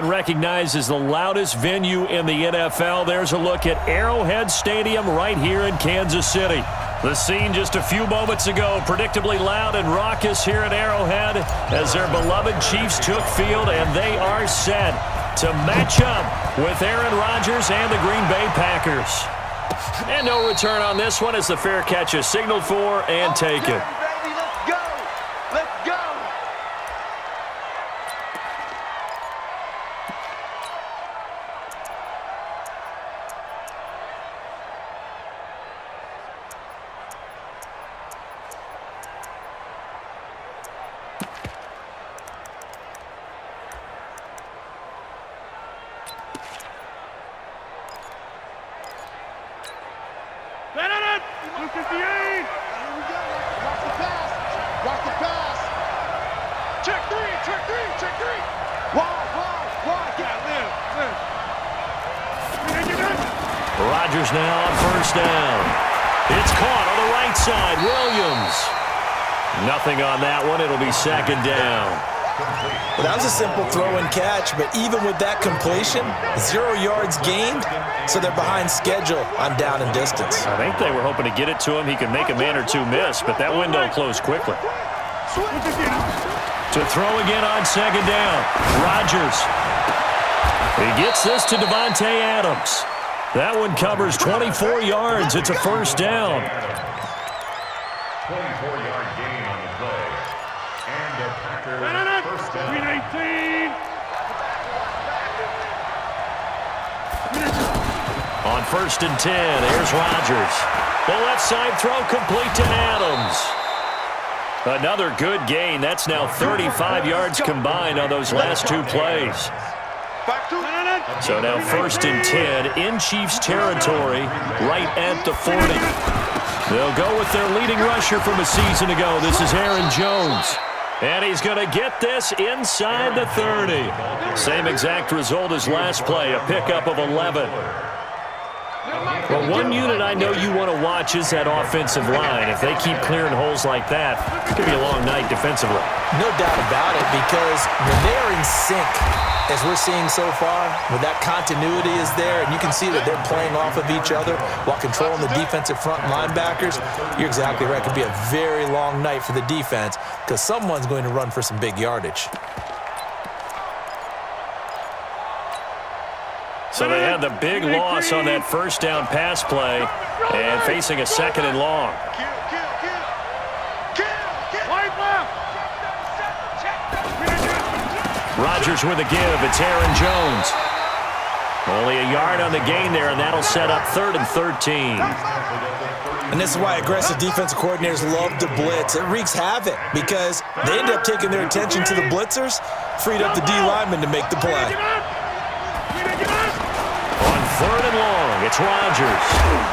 Recognized as the loudest venue in the NFL. There's a look at Arrowhead Stadium right here in Kansas City. The scene just a few moments ago, predictably loud and raucous here at Arrowhead as their beloved Chiefs took field, and they are set to match up with Aaron Rodgers and the Green Bay Packers. And no return on this one as the fair catch is signaled for and taken. Rodgers now on first down. It's caught on the right side. Williams. Nothing on that one. It'll be second down. Well, that was a simple throw and catch, but even with that completion, 0 yards gained, so they're behind schedule on down and distance. I think they were hoping to get it to him. He could make a man or two miss, but that window closed quickly. To throw again on second down. Rodgers. He gets this to Devontae Adams. That one covers 24 yards. It's a first down. 24-yard gain on the play. And the Packers first down. 319. On first and 10, here's Rodgers. The left side throw complete to Adams. Another good gain. That's now 35 yards combined on those last two plays. So now first and 10 in Chiefs territory right at the 40. They'll go with their leading rusher from a season ago. This is Aaron Jones. And he's going to get this inside the 30. Same exact result as last play, a pickup of 11. Well, one unit I know you want to watch is that offensive line. If they keep clearing holes like that, it's going to be a long night defensively. No doubt about it, because when they are in sync, as we're seeing so far, when that continuity is there, and you can see that they're playing off of each other while controlling the defensive front linebackers, you're exactly right. It could be a very long night for the defense because someone's going to run for some big yardage. So they had the big loss on that first down pass play and facing a second and long. Rodgers with a give. It's Aaron Jones. Only a yard on the gain there, and that'll set up 3rd and 13. And this is why aggressive defensive coordinators love to blitz. It wreaks havoc because they end up taking their attention to the blitzers, freed up the D lineman to make the play. On 3rd and long, it's Rodgers.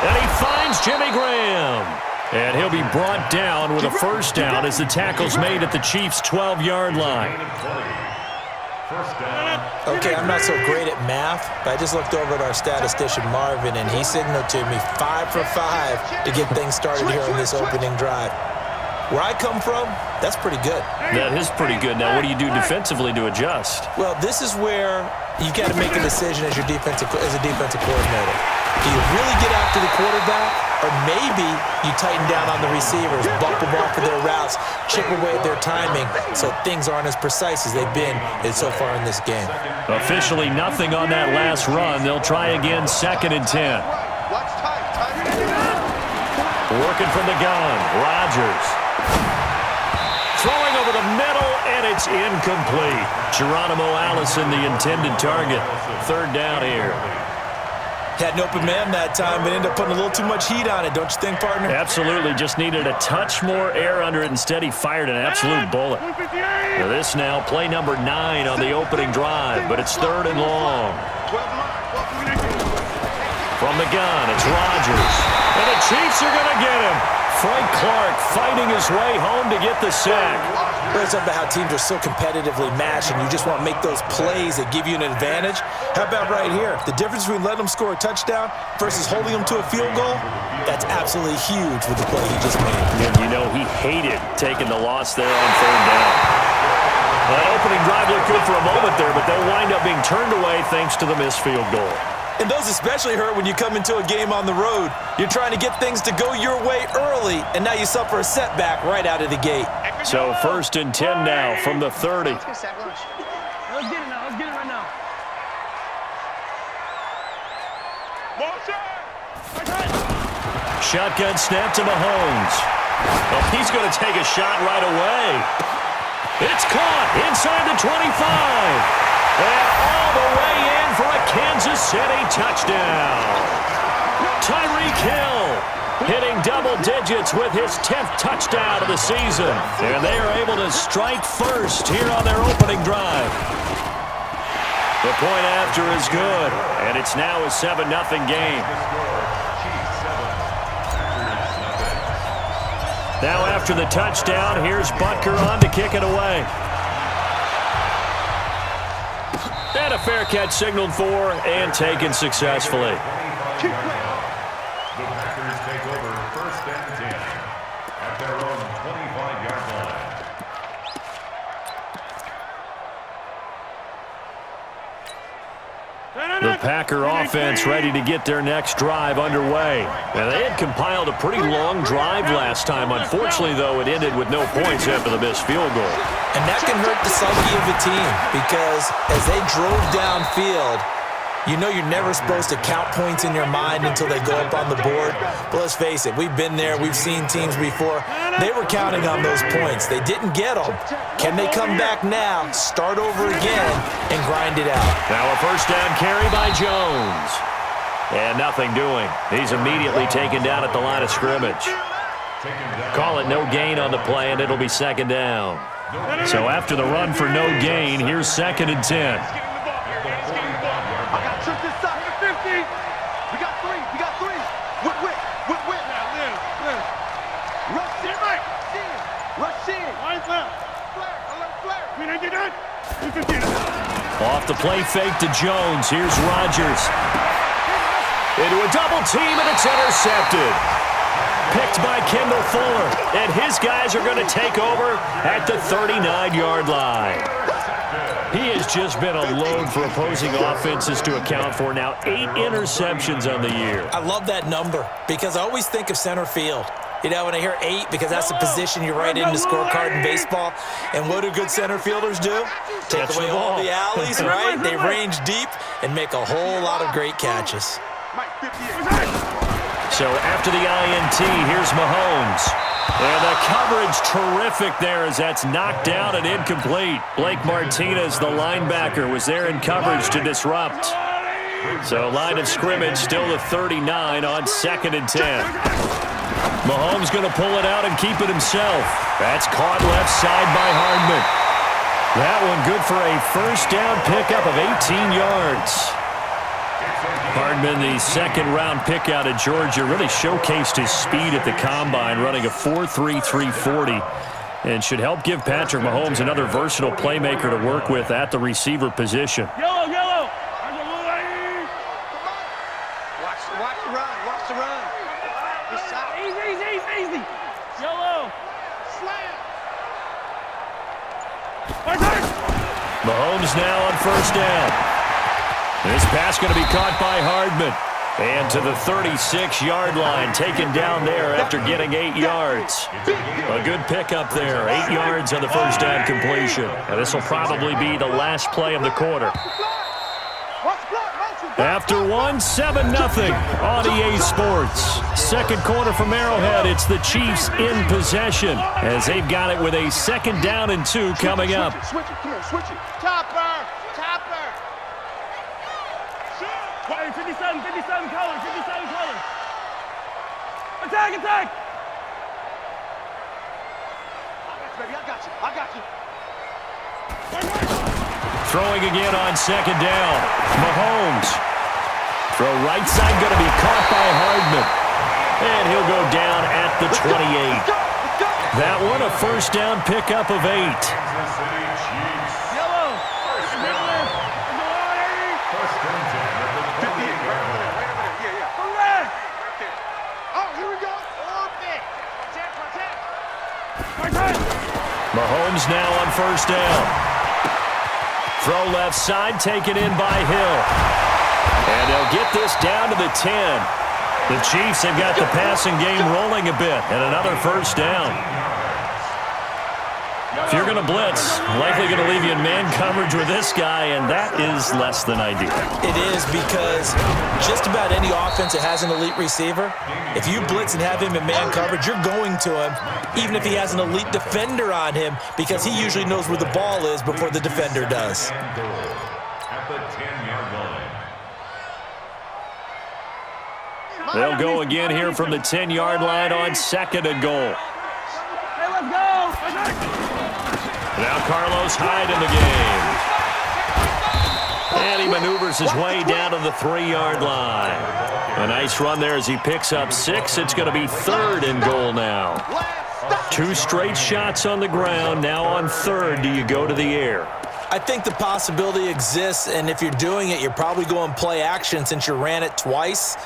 And he finds Jimmy Graham. And he'll be brought down with a first down as the tackle's made at the Chiefs' 12-yard line. Okay, I'm not so great at math, but I just looked over at our statistician, Marvin, and he signaled to me 5 for 5 to get things started here on this opening drive. Where I come from, that's pretty good. That is pretty good. Now, what do you do defensively to adjust? Well, this is where you got to make a decision as a defensive coordinator. Do you really get after the quarterback, or maybe you tighten down on the receivers, bump them off of their routes, chip away at their timing so things aren't as precise as they've been so far in this game? Officially nothing on that last run. They'll try again, 2nd and 10. Working from the gun, Rodgers. Throwing over the middle, and it's incomplete. Geronimo Allison, the intended target. 3rd down here. Had an open man that time, but ended up putting a little too much heat on it, don't you think, partner? Absolutely. Just needed a touch more air under it. Instead, he fired an absolute bullet. Now this now, play number 9 on the opening drive, but it's 3rd and long. From the gun, it's Rodgers. And the Chiefs are going to get him. Frank Clark fighting his way home to get the sack. It's about how teams are so competitively matched, and you just want to make those plays that give you an advantage. How about right here? The difference between letting them score a touchdown versus holding them to a field goal, that's absolutely huge with the play he just made. And you know he hated taking the loss there on 3rd down. That opening drive looked good for a moment there, but they'll wind up being turned away thanks to the missed field goal. And those especially hurt when you come into a game on the road. You're trying to get things to go your way early, and now you suffer a setback right out of the gate. So 1st and 10 now from the 30. Let's get it now. Let's get it right now. Shotgun snap to Mahomes. Well, he's going to take a shot right away. It's caught inside the 25. And all the way in for a Kansas City touchdown. Tyreek Hill hitting double digits with his 10th touchdown of the season. And they are able to strike first here on their opening drive. The point after is good, and it's now a 7-0 game. Now after the touchdown, here's Butker on to kick it away. And a fair catch signaled for and taken successfully. The Packers take over 1st and 10 at their own 25-yard line. The Packer offense ready to get their next drive underway. Now, they had compiled a pretty long drive last time. Unfortunately, though, it ended with no points after the missed field goal. And that can hurt the psyche of a team because as they drove downfield, you know you're never supposed to count points in your mind until they go up on the board. But let's face it, we've been there. We've seen teams before. They were counting on those points. They didn't get them. Can they come back now, start over again, and grind it out? Now a 1st down carry by Jones. And nothing doing. He's immediately taken down at the line of scrimmage. Call it no gain on the play, and it'll be 2nd down. So after the run for no gain, here's 2nd and 10. Off the play fake to Jones. Here's Rodgers. Into a double team, and it's intercepted. Picked by Kendall Fuller. And his guys are going to take over at the 39-yard line. He has just been a load for opposing offenses to account for. Now 8 interceptions on the year. I love that number because I always think of center field. You know, when I hear 8, because that's the position you write in the scorecard in baseball. And what do good center fielders do? Take away all the alleys, right? They range deep and make a whole lot of great catches. So after the INT, here's Mahomes. And the coverage terrific there as that's knocked down and incomplete. Blake Martinez, the linebacker, was there in coverage to disrupt. So line of scrimmage still the 39 on 2nd and 10. Mahomes going to pull it out and keep it himself. That's caught left side by Hardman. That one good for a 1st down pickup of 18 yards. Hardman, the 2nd-round pick out of Georgia, really showcased his speed at the combine, running a 4.3 340, and should help give Patrick Mahomes another versatile playmaker to work with at the receiver position. Yellow. Watch the run. Watch the run. Easy. Yellow. Slam. Mahomes now on 1st down. This pass going to be caught by Hardman. And to the 36-yard line, taken down there after getting 8 yards. A good pickup there, 8 yards on the 1st down completion. And this will probably be the last play of the quarter. After 7-0 on EA Sports. 2nd quarter from Arrowhead, it's the Chiefs in possession as they've got it with a 2nd down and 2 coming up. Switch it. Topper. 57 colors. Attack. I got you. Throwing again on 2nd down. Mahomes. Throw right side going to be caught by Hardman. And he'll go down at the 28. That one a 1st down pickup of 8. Mahomes now on 1st down. Throw left side, taken in by Hill. And they'll get this down to the 10. The Chiefs have got the passing game rolling a bit, and another first down. If you're going to blitz, likely going to leave you in man coverage with this guy, and that is less than ideal. It is, because just about any offense that has an elite receiver, if you blitz and have him in man coverage, you're going to him, even if he has an elite defender on him, because he usually knows where the ball is before the defender does. At the 10-yard line. They'll go again here from the 10-yard line on 2nd and goal. Hey, let's go. Now Carlos Hyde in the game. And he maneuvers his way down to the 3-yard line. A nice run there as he picks up 6. It's going to be 3rd and goal now. 2 straight shots on the ground. Now on 3rd, do you go to the air? I think the possibility exists, and if you're doing it, you're probably going play action since you ran it twice.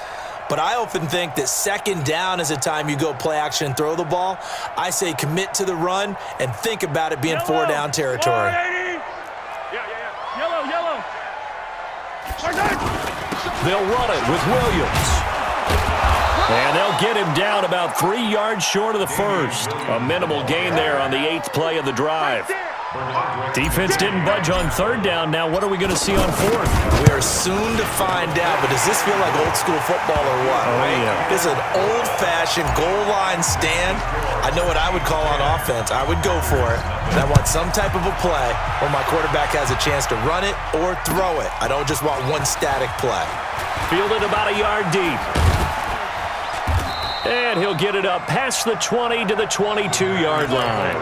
But I often think that 2nd down is the time you go play action and throw the ball. I say commit to the run and think about it being 4-down territory. Yellow. They'll run it with Williams. And they'll get him down about 3 yards short of the first. A minimal gain there on the 8th play of the drive. Defense didn't budge on 3rd down. Now what are we going to see on 4th? We are soon to find out, but does this feel like old school football or what? Oh, right? yeah. This is an old-fashioned goal line stand. I know what I would call on offense. I would go for it, and I want some type of a play where my quarterback has a chance to run it or throw it. I don't just want one static play. Fielded about a yard deep. And he'll get it up past the 20 to the 22-yard line.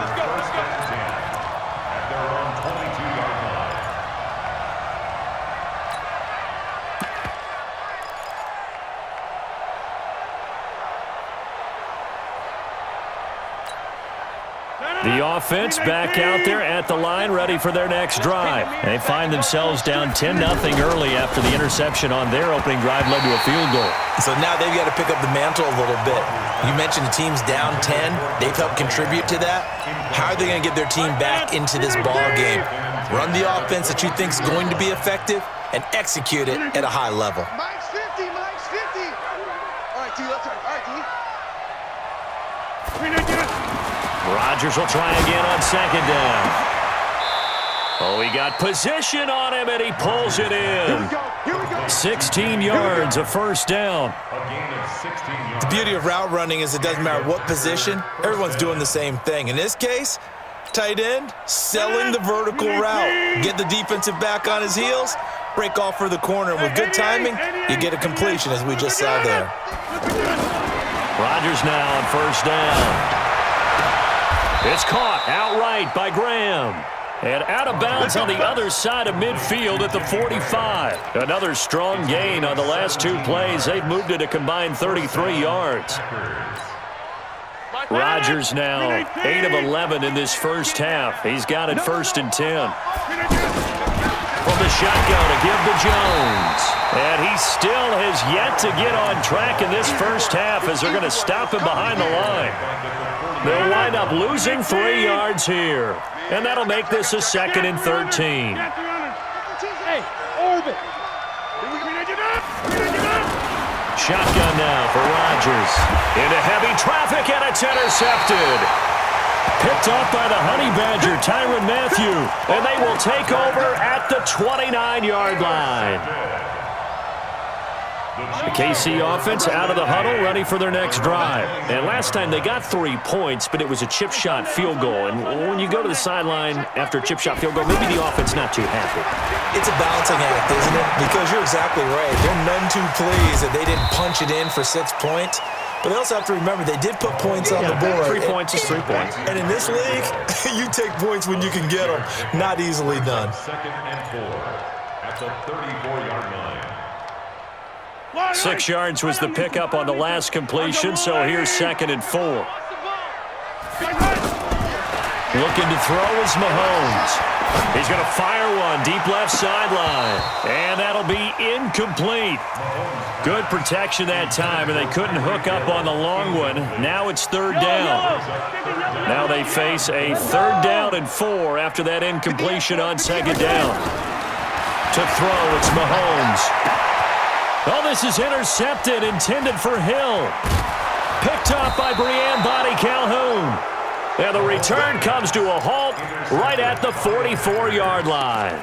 The offense back out there at the line, ready for their next drive. They find themselves down 10-0 early after the interception on their opening drive led to a field goal. So now they've got to pick up the mantle a little bit. You mentioned the team's down 10. They've helped contribute to that. How are they going to get their team back into this ball game? Run the offense that you think is going to be effective and execute it at a high level. Mike's 50. All right, T, let's turn. All right, T. Rodgers will try again on 2nd down. Oh, he got position on him, and he pulls it in. Here we go. 16 yards, a first down. A gain of 16 yards. The beauty of route running is it doesn't matter what position. Everyone's doing the same thing. In this case, tight end, selling the vertical route. Get the defensive back on his heels, break off for the corner. And with good timing, you get a completion, as we just saw there. Rodgers now on 1st down. It's caught outright by Graham. And out of bounds on the other side of midfield at the 45. Another strong gain on the last 2 plays. They've moved it a combined 33 yards. Rodgers now 8 of 11 in this first half. He's got it 1st and 10. From the shotgun to give to Jones. And he still has yet to get on track in this first half as they're going to stop him behind the line. They'll wind up losing 3 yards here. And that'll make this a 2nd and 13. Hey, orbit. Shotgun now for Rodgers. Into heavy traffic, and it's intercepted. Picked off by the Honey Badger, Tyrann Mathieu. And they will take over at the 29-yard line. The KC offense out of the huddle, ready for their next drive. And last time they got 3 points, but it was a chip shot field goal. And when you go to the sideline after a chip shot field goal, maybe the offense not too happy. It's a balancing act, isn't it? Because you're exactly right. They're none too pleased that they didn't punch it in for 6 points. But they also have to remember they did put points on the board. 3 points is 3 points. And in this league, you take points when you can get them. Not easily done. 2nd and 4 at the 34-yard line. 6 yards was the pickup on the last completion, so here's 2nd and 4. Looking to throw is Mahomes. He's going to fire one deep left sideline. And that'll be incomplete. complete. Good protection that time, and they couldn't hook up on the long one. Now it's third down. Now they face a 3rd down and 4 after that incompletion on 2nd down. To throw, it's Mahomes. Oh, this is intercepted, intended for Hill. Picked off by Breanne Body Calhoun. And the return comes to a halt right at the 44-yard line.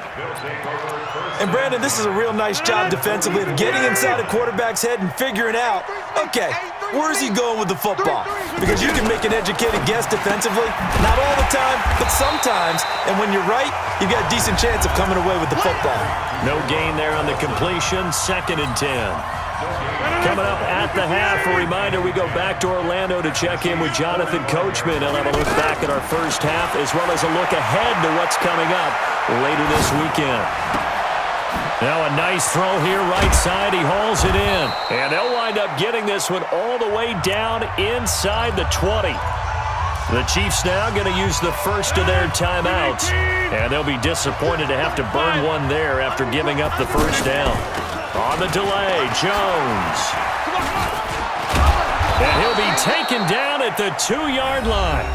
And, Brandon, this is a real nice job defensively of getting inside a quarterback's head and figuring out, okay, where's he going with the football? Because you can make an educated guess defensively. Not all the time, but sometimes. And when you're right, you've got a decent chance of coming away with the football. No gain there on the completion. 2nd and 10. Coming up at the half, a reminder, we go back to Orlando to check in with Jonathan Coachman. He'll have a look back at our first half as well as a look ahead to what's coming up later this weekend. Now a nice throw here right side. He hauls it in. And they'll wind up getting this one all the way down inside the 20. The Chiefs now going to use the first of their timeouts. And they'll be disappointed to have to burn one there after giving up the first down. On the delay, Jones. And he'll be taken down at the 2-yard line.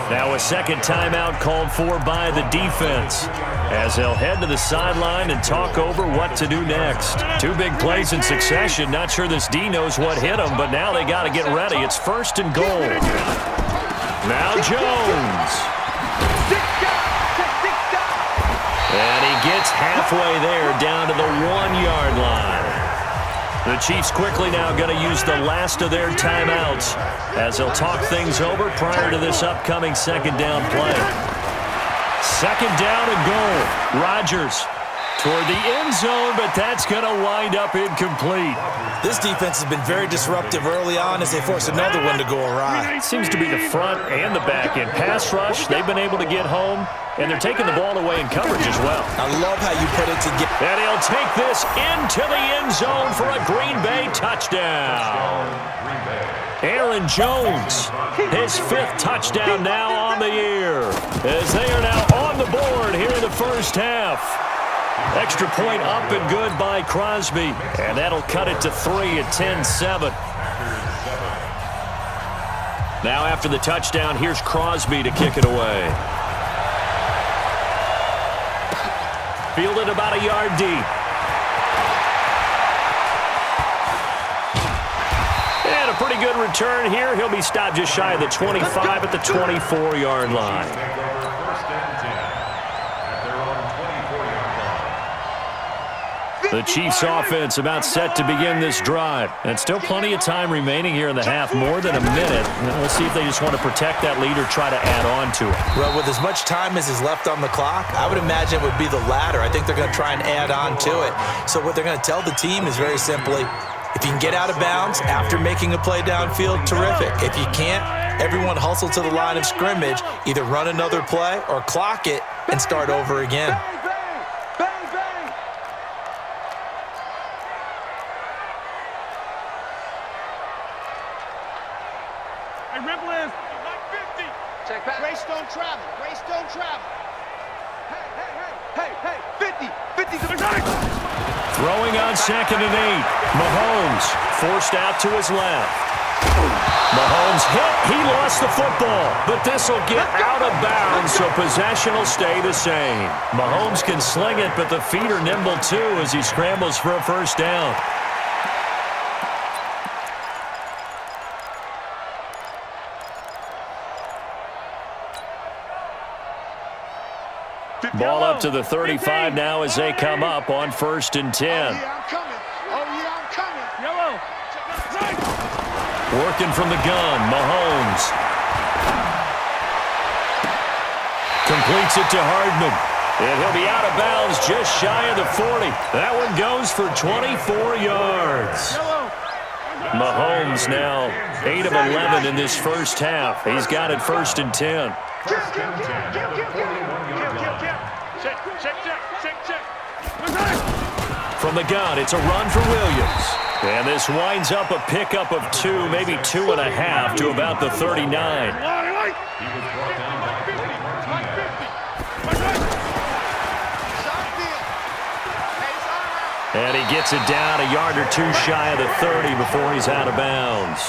Now a second timeout called for by the defense as they'll head to the sideline and talk over what to do next. 2 big plays in succession. Not sure this D knows what hit them, but now they got to get ready. It's 1st and goal. Now Jones. And he gets halfway there down to the 1-yard line. The Chiefs quickly now going to use the last of their timeouts as they'll talk things over prior to this upcoming 2nd down play. 2nd down and goal. Rodgers toward the end zone, but that's going to wind up incomplete. This defense has been very disruptive early on as they force another one to go awry. Seems to be the front and the back end. Pass rush, they've been able to get home, and they're taking the ball away in coverage as well. I love how you put it together. And he'll take this into the end zone for a Green Bay touchdown. Aaron Jones, his 5th touchdown now on the year, as they are now on the board here in the first half. Extra point up and good by Crosby, and that'll cut it to 3 at 10-7. Now after the touchdown, here's Crosby to kick it away. Fielded about a yard deep. And a pretty good return here. He'll be stopped just shy of the 25 at the 24-yard line. The Chiefs offense about set to begin this drive. And still plenty of time remaining here in the half, more than a minute. Let's see if they just want to protect that lead or try to add on to it. Well, with as much time as is left on the clock, I would imagine it would be the latter. I think they're going to try and add on to it. So what they're going to tell the team is very simply, if you can get out of bounds after making a play downfield, terrific. If you can't, everyone hustle to the line of scrimmage, either run another play or clock it and start over again. Race don't travel. Race don't travel. Hey, 50. 50's a Throwing on 2nd and 8. Mahomes forced out to his left. Mahomes hit. He lost the football, but this will get out of bounds, so possession will stay the same. Mahomes can sling it, but the feet are nimble too as he scrambles for a first down. Ball up to the 35 now as they come up on 1st and 10. Oh, yeah, I'm coming. Oh, yeah, I'm coming. Yellow. Working from the gun, Mahomes. Completes it to Hardman. And he'll be out of bounds just shy of the 40. That one goes for 24 yards. Mahomes now 8 of 11 in this first half. He's got it 1st and 10. From the gun, it's a run for Williams. And this winds up a pickup of 2, maybe 2.5 to about the 39. And he gets it down a yard or two shy of the 30 before he's out of bounds.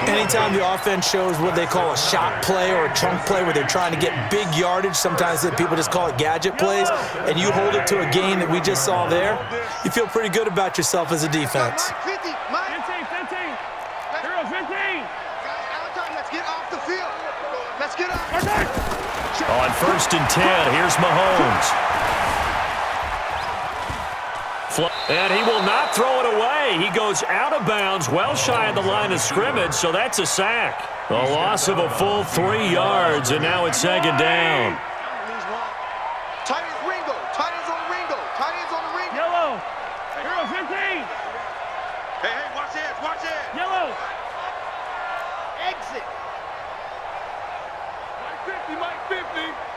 Anytime the offense shows what they call a shot play or a chunk play where they're trying to get big yardage, sometimes people just call it gadget plays, and you hold it to a gain that we just saw there, you feel pretty good about yourself as a defense. 15. 15. Hero 15. Let's get off the field. Let's get off. On 1st and 10, here's Mahomes. And he will not throw it away. He goes out of bounds, well shy of the line of scrimmage, so that's a sack. A loss of a full 3 yards, and now it's 2nd down. Tight ends Ringo. Tight ends on Ringo. Tight ends on the Ringo. Yellow. Hero 15. Hey, watch this. Watch this. Yellow. Exit. Mike 50.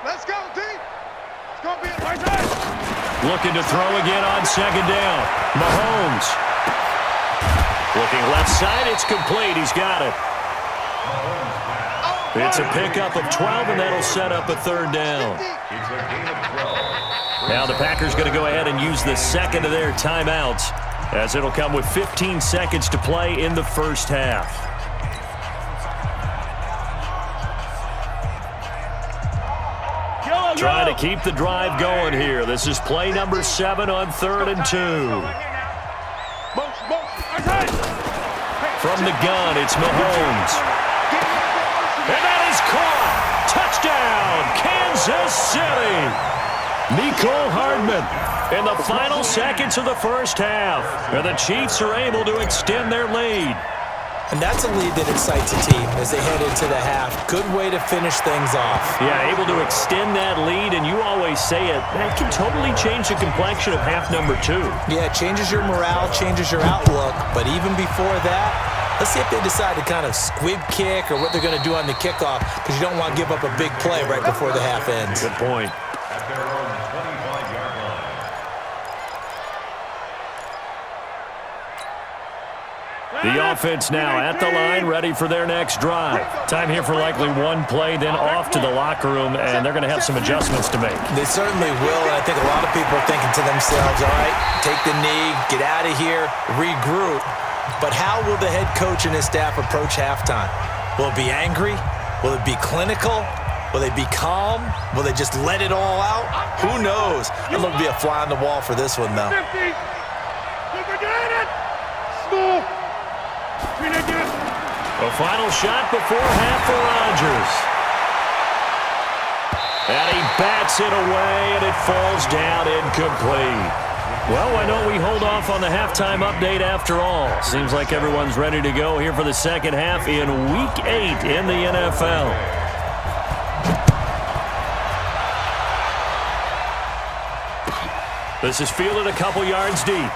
Let's go, D. It's going to be a Looking to throw again on 2nd down. Mahomes. Looking left side, it's complete. He's got it. It's a pickup of 12, and that'll set up a 3rd down. Now the Packers going to go ahead and use the second of their timeouts, as it'll come with 15 seconds to play in the 1st half. Trying to keep the drive going here. This is play number 7 on 3rd and 2. From the gun, it's Mahomes. And that is caught. Touchdown, Kansas City. Mecole Hardman in the final seconds of the 1st half. And the Chiefs are able to extend their lead. And that's a lead that excites a team as they head into the half. Good way to finish things off. Yeah, able to extend that lead, and you always say it, that can totally change the complexion of half number 2. Yeah, it changes your morale, changes your outlook. But even before that, let's see if they decide to kind of squib kick or what they're going to do on the kickoff, because you don't want to give up a big play right before the half ends. Good point. At their own 25-yard line. The offense now at the line, ready for their next drive. Time here for likely one play, then off to the locker room, and they're going to have some adjustments to make. They certainly will, and I think a lot of people are thinking to themselves, all right, take the knee, get out of here, regroup. But how will the head coach and his staff approach halftime? Will it be angry? Will it be clinical? Will they be calm? Will they just let it all out? Who knows? I'd love to be a fly on the wall for this one, though. 50. Small. A final shot before half for Rodgers. And he bats it away, and it falls down incomplete. Well, why don't we hold off on the halftime update after all? Seems like everyone's ready to go here for the 2nd half in Week 8 in the NFL. This is fielded a couple yards deep.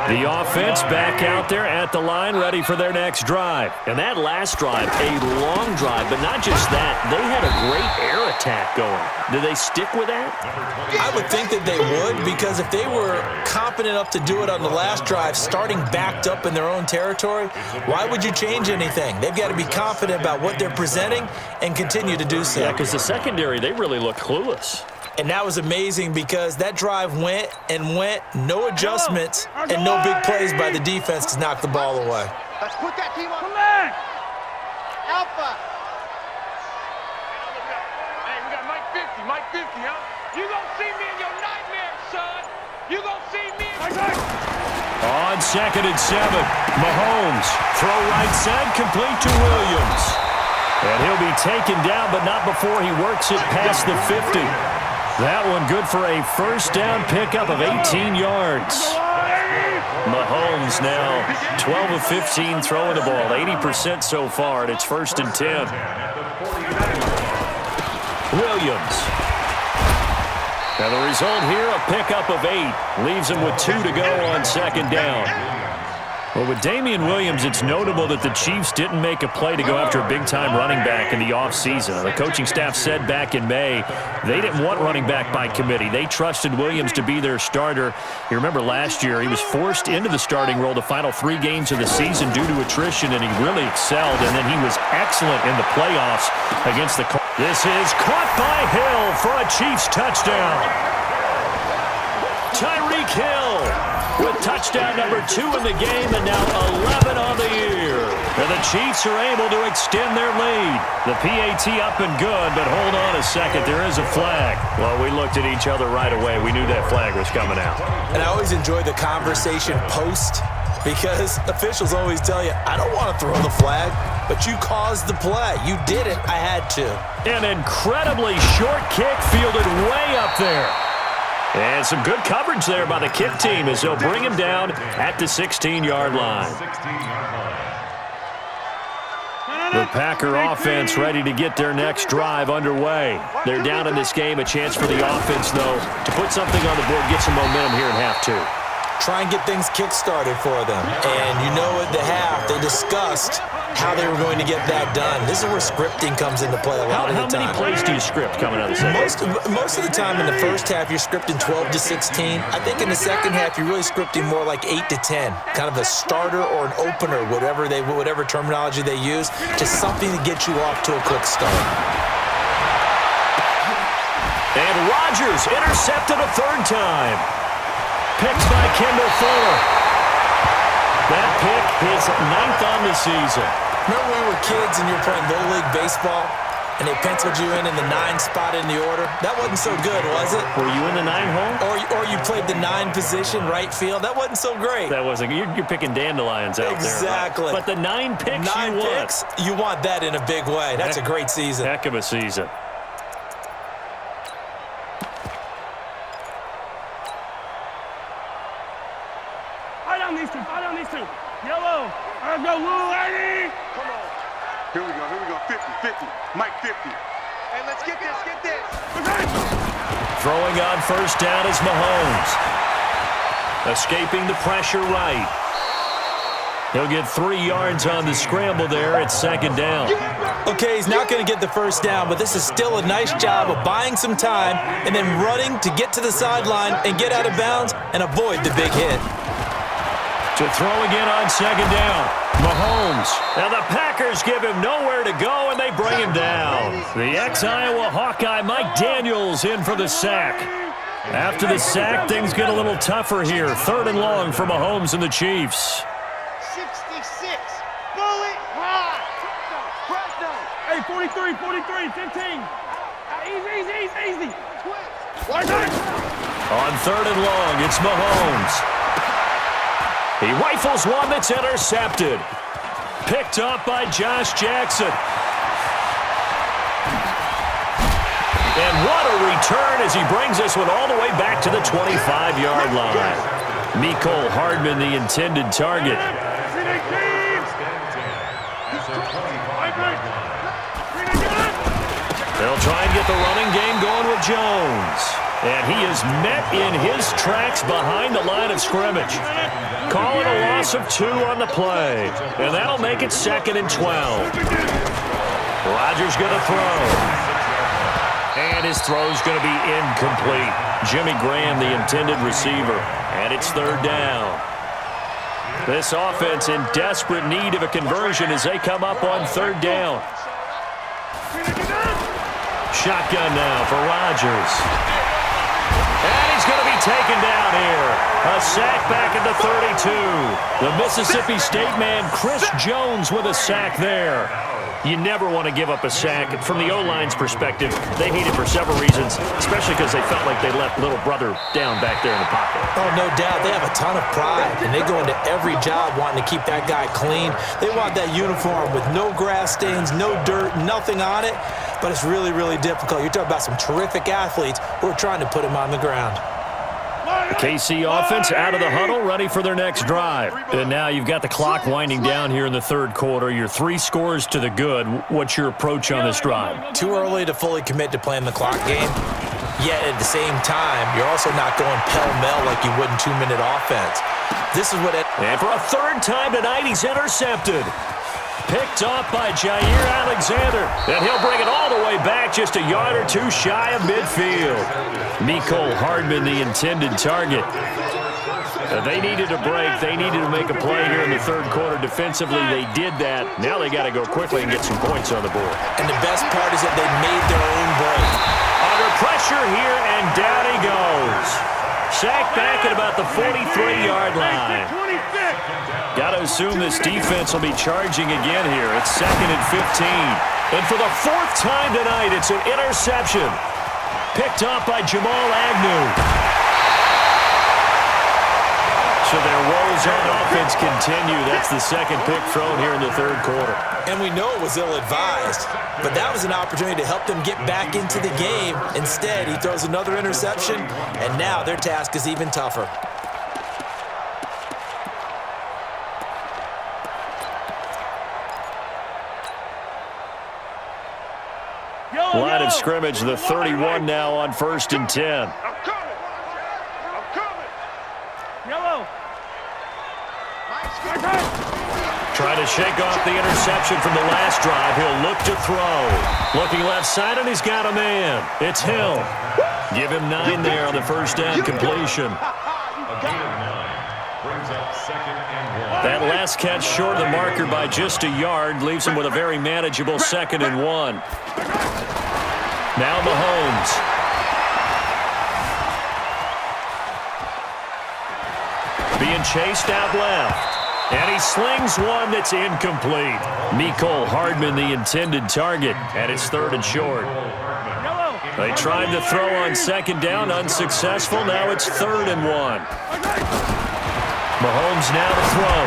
The offense back out there at the line, ready for their next drive. And that last drive, a long drive, but not just that. They had a great air attack going. Did they stick with that? I would think that they would, because if they were confident enough to do it on the last drive, starting backed up in their own territory, why would you change anything? They've got to be confident about what they're presenting and continue to do so. Yeah, because the secondary, they really look clueless. And that was amazing because that drive went and went, no adjustments, and no big plays by the defense to knock the ball away. Let's put that team on. Come back. Alpha. Hey, we got Mike 50, huh? You gonna see me in your nightmares, son. You gonna see me in On 2nd and 7, Mahomes, throw right side, complete to Williams. And he'll be taken down, but not before he works it past the 50. That one good for a 1st down pickup of 18 yards. Mahomes now 12 of 15 throwing the ball, 80% so far, and it's 1st and 10. Williams. And the result here, a pickup of 8. Leaves him with 2 to go on 2nd down. Well, with Damian Williams, it's notable that the Chiefs didn't make a play to go after a big-time running back in the offseason. The coaching staff said back in May they didn't want running back by committee. They trusted Williams to be their starter. You remember last year he was forced into the starting role the final 3 games of the season due to attrition, and he really excelled, and then he was excellent in the playoffs against the Colts. This is caught by Hill for a Chiefs touchdown. Tyreek Hill with touchdown number 2 in the game, and now 11 on the year. And the Chiefs are able to extend their lead. The PAT up and good, but hold on a second. There is a flag. Well, we looked at each other right away. We knew that flag was coming out. And I always enjoy the conversation post, because officials always tell you, I don't want to throw the flag, but you caused the play. You did it. I had to. An incredibly short kick fielded way up there. And some good coverage there by the kick team as they'll bring him down at the 16-yard line. The Packer offense ready to get their next drive underway. They're down in this game. A chance for the offense, though, to put something on the board, get some momentum here in half 2. Try and get things kick-started for them. And you know at the half, they discussed how they were going to get that done. This is where scripting comes into play a lot of the time. How many plays do you script coming out of the second? Most of the time in the first half, you're scripting 12 to 16. I think in the second half, you're really scripting more like 8 to 10. Kind of a starter or an opener, whatever terminology they use, just something to get you off to a quick start. And Rodgers intercepted a 3rd time. Picked by Kendall Fuller. That pick is 9th on the season. Remember when we were kids and you were playing Little League baseball and they penciled you in the 9 spot in the order? That wasn't so good, was it? Were you in the 9 hole? Or you played the 9 position, right field? That wasn't so great. That wasn't. You're picking dandelions out there. Exactly. Right? But the 9 picks you want. You want that in a big way. That's a great season. Heck of a season. Fight on these two. Yellow. Let's go, little lady. Come on. Here we go. 50. Mike 50. Hey, let's get this. Throwing on 1st down is Mahomes. Escaping the pressure right. He'll get 3 yards on the scramble there at 2nd down. Okay, he's not going to get the 1st down, but this is still a nice job of buying some time and then running to get to the sideline and get out of bounds and avoid the big hit. To throw again on 2nd down. Mahomes. Now the Packers give him nowhere to go, and they bring him down. The ex-Iowa Hawkeye Mike Daniels in for the sack. After the sack, things get a little tougher here. 3rd and long for Mahomes and the Chiefs. 66. Bullet high. Hey, 43, 15. Easy. Watch it. On 3rd and long, it's Mahomes. He rifles one that's intercepted. Picked up by Josh Jackson. And what a return as he brings this one all the way back to the 25-yard line. Mecole Hardman, the intended target. They'll try and get the running game going with Jones. And he is met in his tracks behind the line of scrimmage. Calling a loss of 2 on the play. And that'll make it 2nd and 12. Rodgers going to throw. And his throw's going to be incomplete. Jimmy Graham, the intended receiver. And it's 3rd down. This offense in desperate need of a conversion as they come up on 3rd down. Shotgun now for Rodgers. And he's going to be taken down here. A sack back at the 32. The Mississippi State man, Chris Jones, with a sack there. You never want to give up a sack. From the O-line's perspective, they hate it for several reasons, especially because they felt like they left little brother down back there in the pocket. Oh, no doubt. They have a ton of pride, and they go into every job wanting to keep that guy clean. They want that uniform with no grass stains, no dirt, nothing on it, but it's really, really difficult. You're talking about some terrific athletes who are trying to put him on the ground. The KC offense out of the huddle, ready for their next drive. And now you've got the clock winding down here in the 3rd quarter. You're 3 scores to the good. What's your approach on this drive? Too early to fully commit to playing the clock game. Yet at the same time, you're also not going pell-mell like you would in 2-minute offense. This is what And for a third time tonight, he's intercepted. Picked off by Jair Alexander. And he'll bring it all the way back just a yard or two shy of midfield. Mecole Hardman, the intended target. They needed a break. They needed to make a play here in the third quarter. Defensively, they did that. Now they got to go quickly and get some points on the board. And the best part is that they made their own break. Under pressure here, and down he goes. Sacked back at about the 43-yard line. Got to assume this defense will be charging again here. It's 2nd and 15. And for the 4th time tonight, it's an interception. Picked off by Jamal Agnew. So their woes on offense continue. That's the second pick thrown here in the third quarter. And we know it was ill-advised, but that was an opportunity to help them get back into the game. Instead, he throws another interception, and now their task is even tougher. Line of scrimmage, the 31 now on 1st and 10. I'm coming. I'm coming. Yellow. Trying to shake off the interception from the last drive. He'll look to throw. Looking left side, and he's got a man. It's Hill. Give him 9 there on the first down completion. A gain of 9 brings up 2nd and 1. That last catch short of the marker by just a yard leaves him with a very manageable 2nd and 1. Now Mahomes. Being chased out left. And he slings one that's incomplete. Mecole Hardman, the intended target, and it's 3rd and short. They tried to throw on 2nd down, unsuccessful. Now it's 3rd and 1. Mahomes now to throw.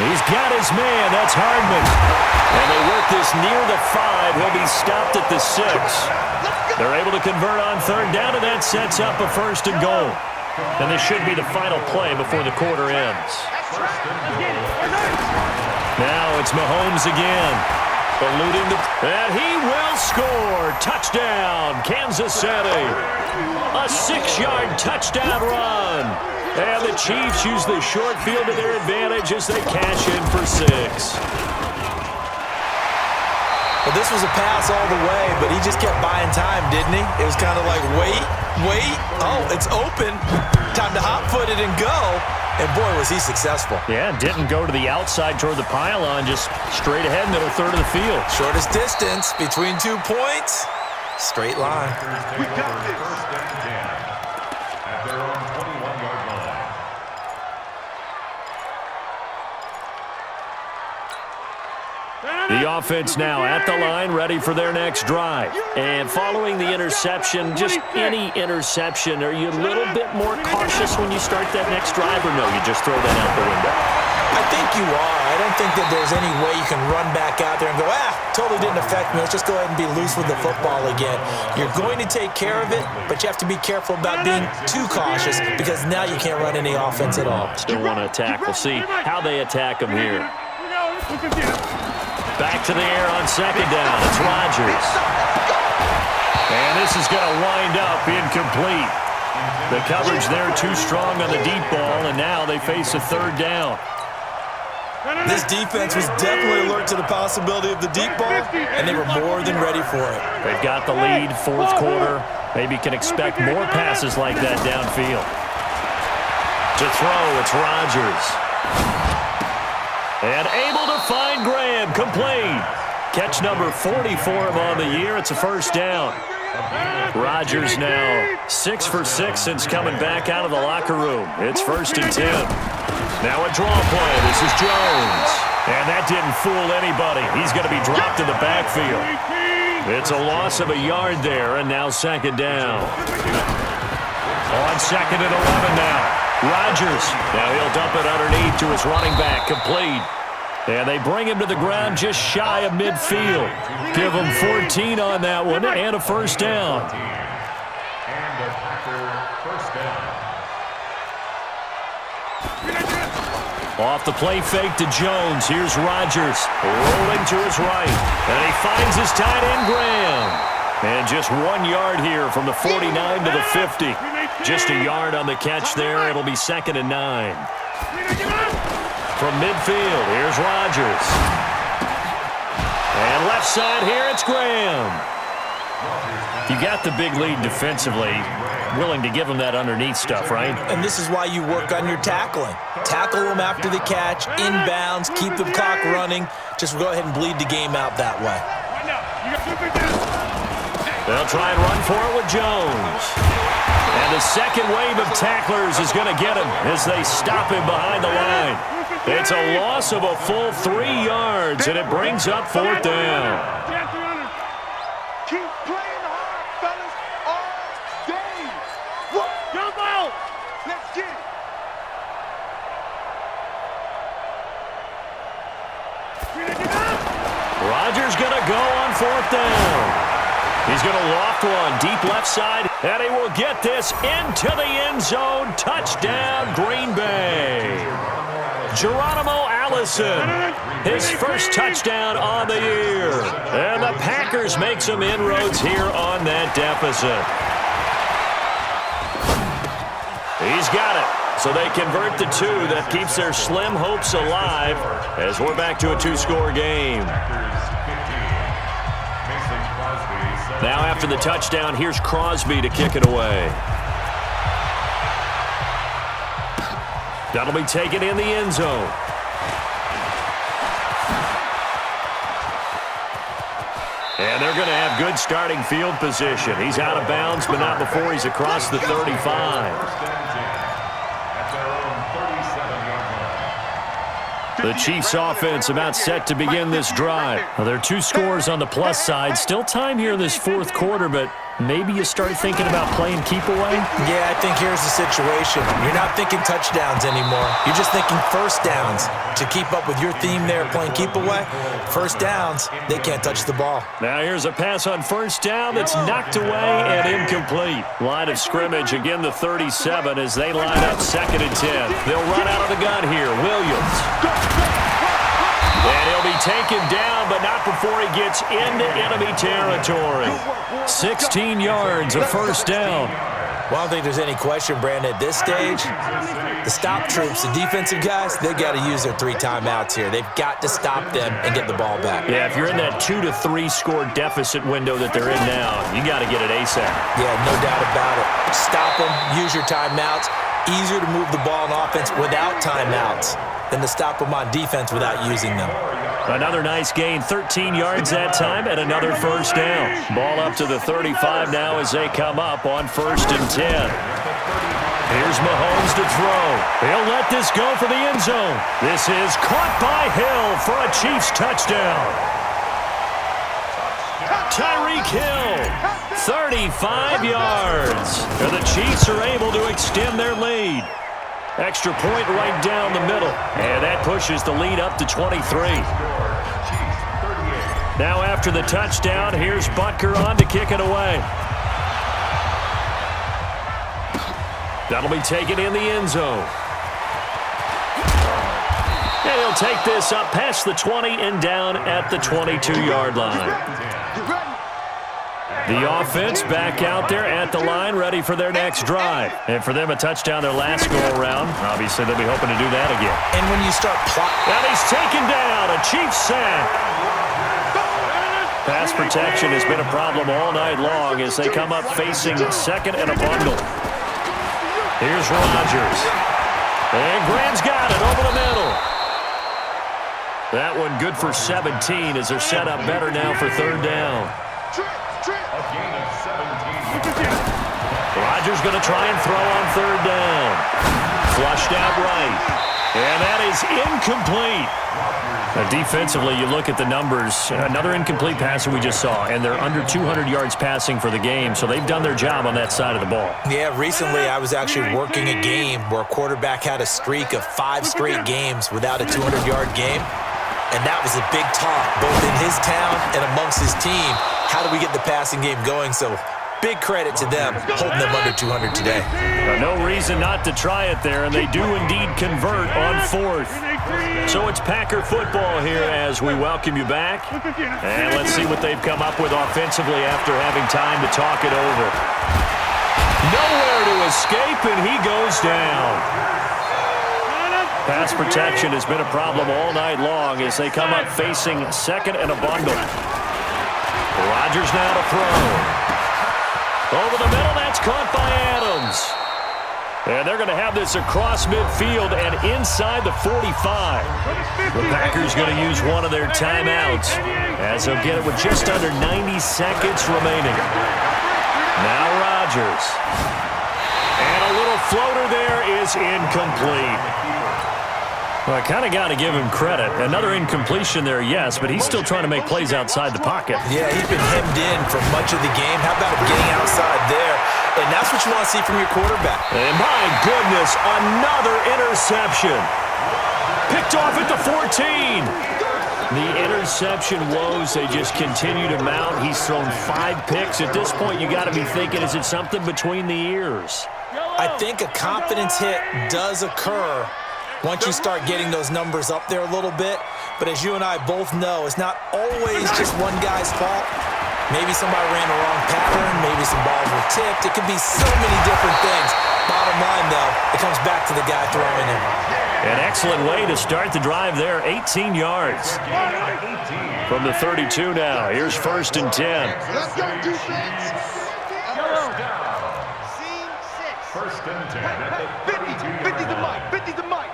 He's got his man. That's Hardman. And they work this near the 5. He'll be stopped at the 6. They're able to convert on 3rd down, and that sets up a 1st and goal. And this should be the final play before the quarter ends. Now it's Mahomes again. Alluding to, and he will score. Touchdown, Kansas City. A 6-yard touchdown run. And the Chiefs use the short field to their advantage as they cash in for 6. Well, this was a pass all the way, but he just kept buying time, didn't he? It was kind of like, wait. Oh, it's open. Time to hot-foot it and go. And, boy, was he successful. Yeah, didn't go to the outside toward the pylon, just straight ahead, middle third of the field. Shortest distance between 2 points. Straight line. We got this. 1st and 10 at their own 21-yard line. The offense now at the line, ready for their next drive. And following the interception, just any interception, are you a little bit more cautious when you start that next drive, or no, you just throw that out the window? I think you are. I don't think that there's any way you can run back out there and go, totally didn't affect me. Let's just go ahead and be loose with the football again. You're going to take care of it, but you have to be careful about being too cautious because now you can't run any offense at all. Still want to attack. We'll see how they attack them here. Back to the air on 2nd down. It's Rodgers. And this is going to wind up incomplete. The coverage there too strong on the deep ball, and now they face a 3rd down. This defense was definitely alert to the possibility of the deep ball, and they were more than ready for it. They've got the lead, 4th quarter. Maybe can expect more passes like that downfield. To throw, it's Rodgers. And able to find Graham, complete. Catch number 40 for him on the year. It's a 1st down. Rodgers now 6 for 6 since coming back out of the locker room. It's 1st and 10. Now a draw play. This is Jones. And that didn't fool anybody. He's going to be dropped in the backfield. It's a loss of a yard there, and now 2nd down. On 2nd and 11 now. Rodgers. Now he'll dump it underneath to his running back. Complete. And they bring him to the ground just shy of midfield. Give him 14 on that one and a 1st down. And a Packer 1st down. Off the play fake to Jones. Here's Rodgers rolling to his right. And he finds his tight end, Graham. And just 1 yard here from the 49 to the 50. Just a yard on the catch there. It'll be 2nd and 9. From midfield, here's Rodgers. And left side here, it's Graham. You got the big lead defensively. Willing to give them that underneath stuff, right? And this is why you work on your tackling. Tackle them after the catch, inbounds, keep the clock running. Just go ahead and bleed the game out that way. They'll try and run for it with Jones. And the second wave of tacklers is going to get him as they stop him behind the line. It's a loss of a full 3 yards, and it brings up 4th down. Keep playing hard, fellas, all day. Jump out. Let's get it. Rodgers going to go on 4th down. He's going to loft one deep left side, and he will get this into the end zone. Touchdown, Green Bay. Geronimo Allison, his first touchdown on the year. And the Packers make some inroads here on that deficit. He's got it. So they convert the 2. That keeps their slim hopes alive as we're back to a 2-score game. Now after the touchdown, here's Crosby to kick it away. That'll be taken in the end zone. And they're going to have good starting field position. He's out of bounds, but not before he's across the 35. The Chiefs offense about set to begin this drive. Well, there are 2 scores on the plus side. Still time here in this 4th quarter, but maybe you start thinking about playing keep away? Yeah, I think here's the situation. You're not thinking touchdowns anymore. You're just thinking first downs. To keep up with your theme there, playing keep away, first downs, they can't touch the ball. Now here's a pass on 1st down that's knocked away and incomplete. Line of scrimmage, again the 37 as they line up 2nd and 10. They'll run out of the gun here. Williams. And he'll be taken down, but not before he gets into enemy territory. 16 yards, a first down. Well, I don't think there's any question, Brandon, at this stage, the stop troops, the defensive guys, they got to use their 3 timeouts here. They've got to stop them and get the ball back. Yeah, if you're in that 2 to 3 score deficit window that they're in now, you got to get it ASAP. Yeah, no doubt about it. Stop them, use your timeouts. Easier to move the ball on offense without timeouts than to stop them on defense without using them. Another nice gain, 13 yards that time, and another first down. Ball up to the 35 now as they come up on 1st and 10. Here's Mahomes to throw. He'll let this go for the end zone. This is caught by Hill for a Chiefs touchdown. Tyreek Hill, 35 yards. And the Chiefs are able to extend their lead. Extra point right down the middle. And that pushes the lead up to 23. Now after the touchdown, here's Butker on to kick it away. That'll be taken in the end zone. And he'll take this up past the 20 and down at the 22-yard line. The offense back out there at the line, ready for their next drive. And for them, a touchdown their last go-around. Obviously, they'll be hoping to do that again. And when you start plotting... And he's taken down, a Chiefs sack. Pass protection has been a problem all night long as they come up facing second and a bundle. Here's Rodgers. And Graham's got it over the middle. That one good for 17 as they're set up better now for 3rd down. Rodgers going to try and throw on 3rd down. Flushed out right. And that is incomplete. Now, defensively, you look at the numbers. Another incomplete pass that we just saw, and they're under 200 yards passing for the game, so they've done their job on that side of the ball. Yeah, recently I was actually working a game where a quarterback had a streak of 5 straight games without a 200-yard game, and that was a big talk, both in his town and amongst his team. How do we get the passing game going? So big credit to them holding them under 200 today. No reason not to try it there, and they do indeed convert on fourth. So it's Packer football here as we welcome you back. And let's see what they've come up with offensively after having time to talk it over. Nowhere to escape, and he goes down. Pass protection has been a problem all night long as they come up facing second and a bundle. Rodgers now to throw. Over the middle, that's caught by Adams. And they're going to have this across midfield and inside the 45. The Packers going to use one of their timeouts as they'll get it with just under 90 seconds remaining. Now Rodgers. And a little floater there is incomplete. Well, I kind of got to give him credit. Another incompletion there, yes, but he's still trying to make plays outside the pocket. Yeah, he's been hemmed in for much of the game. How about him getting outside there? And that's what you want to see from your quarterback. And my goodness, another interception. Picked off at the 14. The interception woes, they just continue to mount. He's thrown 5 picks. At this point, you got to be thinking, is it something between the ears? I think a confidence hit does occur once you start getting those numbers up there a little bit. But as you and I both know, it's not always just one guy's fault. Maybe somebody ran the wrong pattern. Maybe some balls were tipped. It could be so many different things. Bottom line, though, it comes back to the guy throwing it. An excellent way to start the drive there. 18 yards. From the 32 now. Here's 1st and 10. Let's go, defense. First and 10 at the 50 to Mike. 50 to Mike.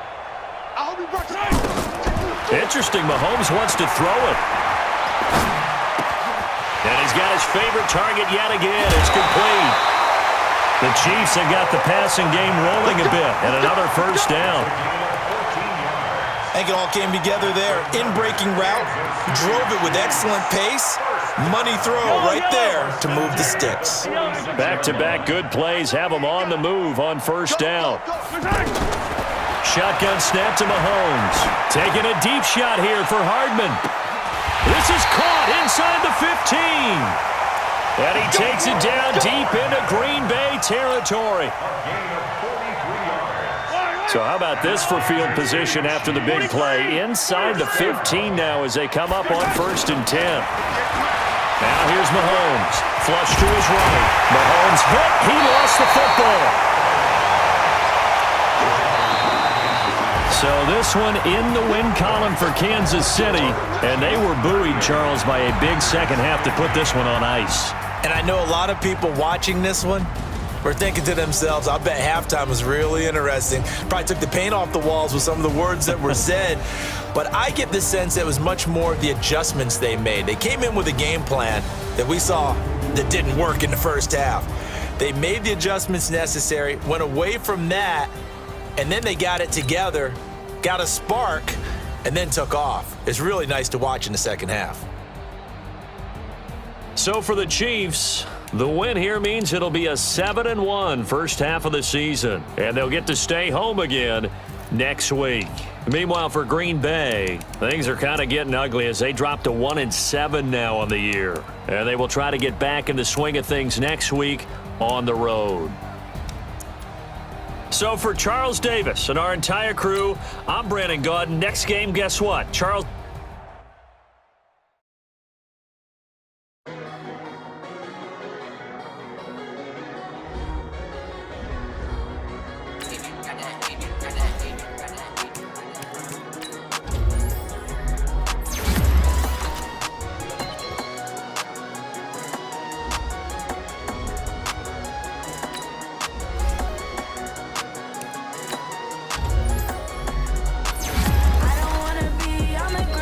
I hope he works. Interesting. Mahomes wants to throw it. And he's got his favorite target yet again. It's complete. The Chiefs have got the passing game rolling a bit. And another first down. I think it all came together there. In-breaking route. Drove it with excellent pace. Money throw right there to move the sticks. Back-to-back good plays have them on the move on first down. Shotgun snap to Mahomes. Taking a deep shot here for Hardman. This is caught inside the 15. And he takes it down deep into Green Bay territory. So how about this for field position after the big play? Inside the 15 now as they come up on 1st and 10. Now here's Mahomes. Flush to his right. Mahomes hit. He lost the football. So this one in the win column for Kansas City. And they were buoyed, Charles, by a big second half to put this one on ice. And I know a lot of people watching this one were thinking to themselves, I bet halftime was really interesting. Probably took the paint off the walls with some of the words that were said. But I get the sense that it was much more the adjustments they made. They came in with a game plan that we saw that didn't work in the first half. They made the adjustments necessary, went away from that, and then they got it together, got a spark, and then took off. It's really nice to watch in the second half. So for the Chiefs, the win here means it'll be a 7-1 first half of the season, and they'll get to stay home again next week. Meanwhile, for Green Bay, things are kind of getting ugly as they drop to 1-7 now on the year, and they will try to get back in the swing of things next week on the road. So for Charles Davis and our entire crew, I'm Brandon Gaudin. Next game, guess what? Charles I don't wanna be on the ground.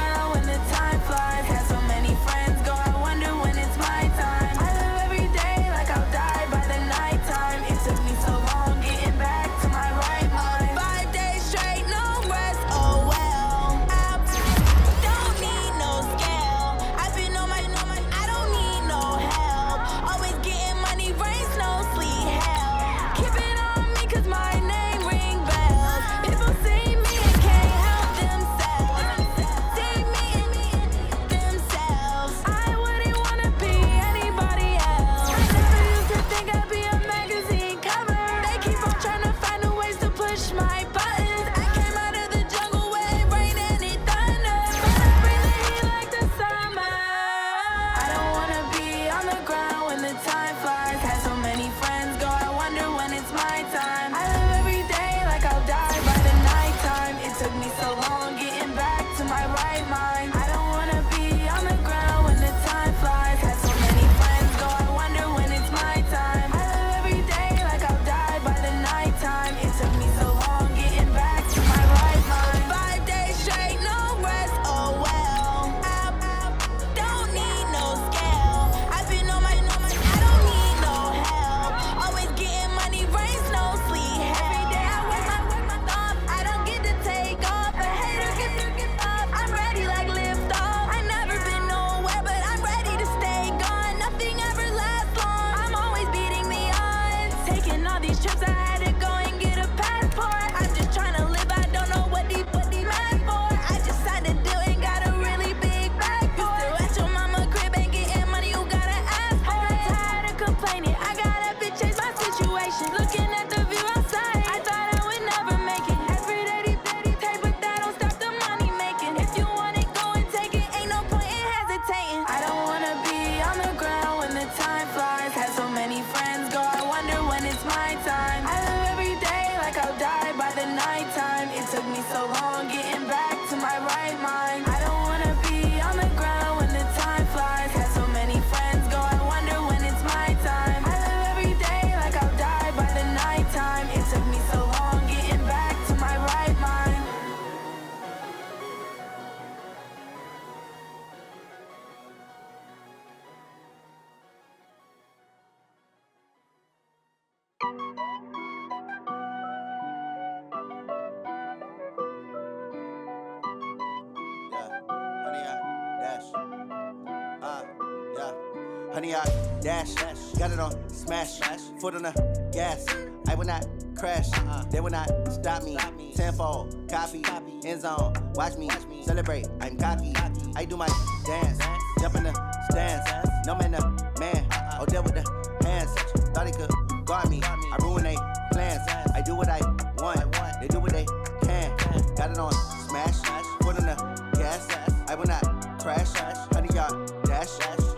Honey, I dash, got it on smash, foot on the gas. I will not crash, they will not stop me. Tenfold, copy, end zone, watch me celebrate. I'm cocky, I do my dance, jump in the stands. No man, the man, oh, there with the hands. Thought he could guard me, I ruin they plans. I do what I want, they do what they can. Got it on smash, foot on the gas. I will not crash, honey, y'all dash,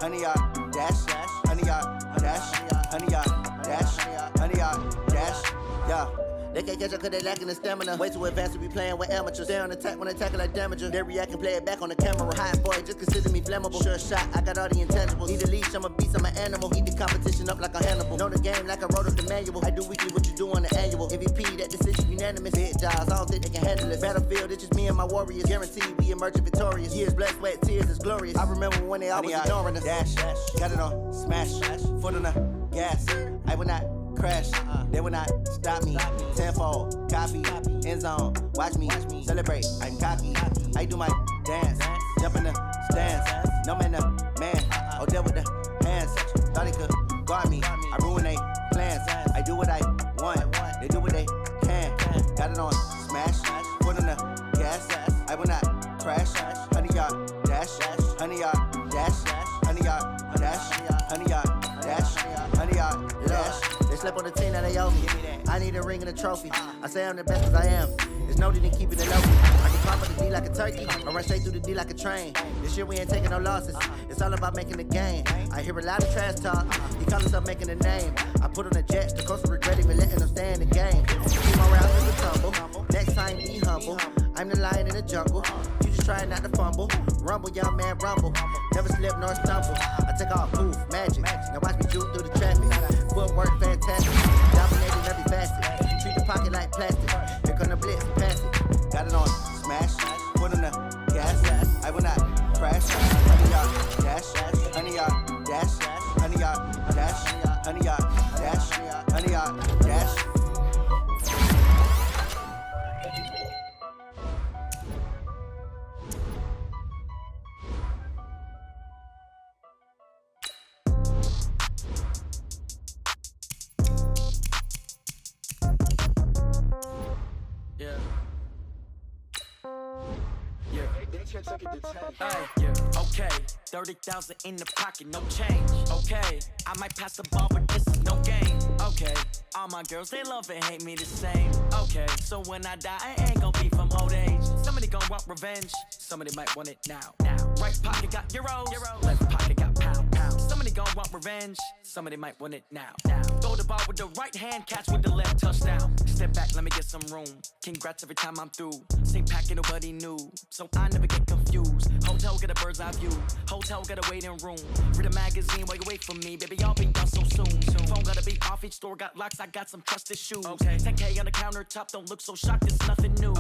honey, y'all dash, honey, y'all dash, honey, y'all dash, honey, y'all dash, yeah. They can't catch up cause they lacking the stamina. Way too advanced to be playing with amateurs. Stay on attack when they tackle like damager. They react and play it back on the camera. Hot boy, just consider me flammable. Sure shot, I got all the intangibles. Need a leash, I'm a beast, I'm an animal. Eat the competition up like a Hannibal. Know the game like I wrote up the manual. I do weekly what you do on the annual. MVP, that decision unanimous. Big jobs, I don't think they can handle this. Battlefield, it's just me and my warriors. Guaranteed we emerging victorious. Years, blood, sweat, tears, it's glorious. I remember when they always ignoring us. Dash, got it on smash, foot on the gas. I will not crash, they will not stop me. Tenfold, copy, end zone, watch me celebrate. I'm cocky, I do my dance, jump in the stands. No man, the man, oh, there with the hands. Thought he could guard me, I ruin they plans. I do what I want, they do what they can. Got it on smash, foot on the gas. I will not crash, honey, y'all dash, honey, y'all dash, honey, y'all dash, honey, y'all dash, honey, y'all dash. They slept on the team, now they owe me. I need a ring and a trophy. I say I'm the best cause I am. There's no need in keeping it low. I can climb up the D like a turkey, or run straight through the D like a train. This year we ain't taking no losses. It's all about making the game. I hear a lot of trash talk. He call himself making a name. I put on the jets, the coach will regret even letting them stay in the game. Keep my rounds in the tumble. Next time be humble. I'm the lion in the jungle. You just trying not to fumble. Rumble, young man, rumble. Never slip nor stumble. I take off, poof, magic. Now watch me shoot through the traffic. Footwork fantastic. Dominating every facet. Treat the pocket like plastic. Here come the blitz, pass it. Got it on smash. Foot on the gas. I will not crash. Honey, y'all dash. Honey, y'all dash. Honey, y'all dash. Honey, y'all dash. Honey, y'all dash. Okay, 30,000 in the pocket, no change. Okay, I might pass the ball, but this is no game. Okay, all my girls, they love and hate me the same. Okay, so when I die, I ain't gon' be from old age. Somebody gon' want revenge, somebody might want it now. Right pocket got euros, left pocket got pound. Somebody gon' want revenge, somebody might want it now. Throw the ball with the right hand, catch with the left, touchdown. Step back, let me get some room. Congrats every time I'm through. Same packet, nobody knew, so I never get confused. Hotel get a bird's eye view, hotel get a waiting room. Read a magazine while you wait for me, baby, I'll be done so soon. Phone gotta be off, each store got locks, I got some trusted shoes. 10K on the countertop, don't look so shocked, it's nothing new.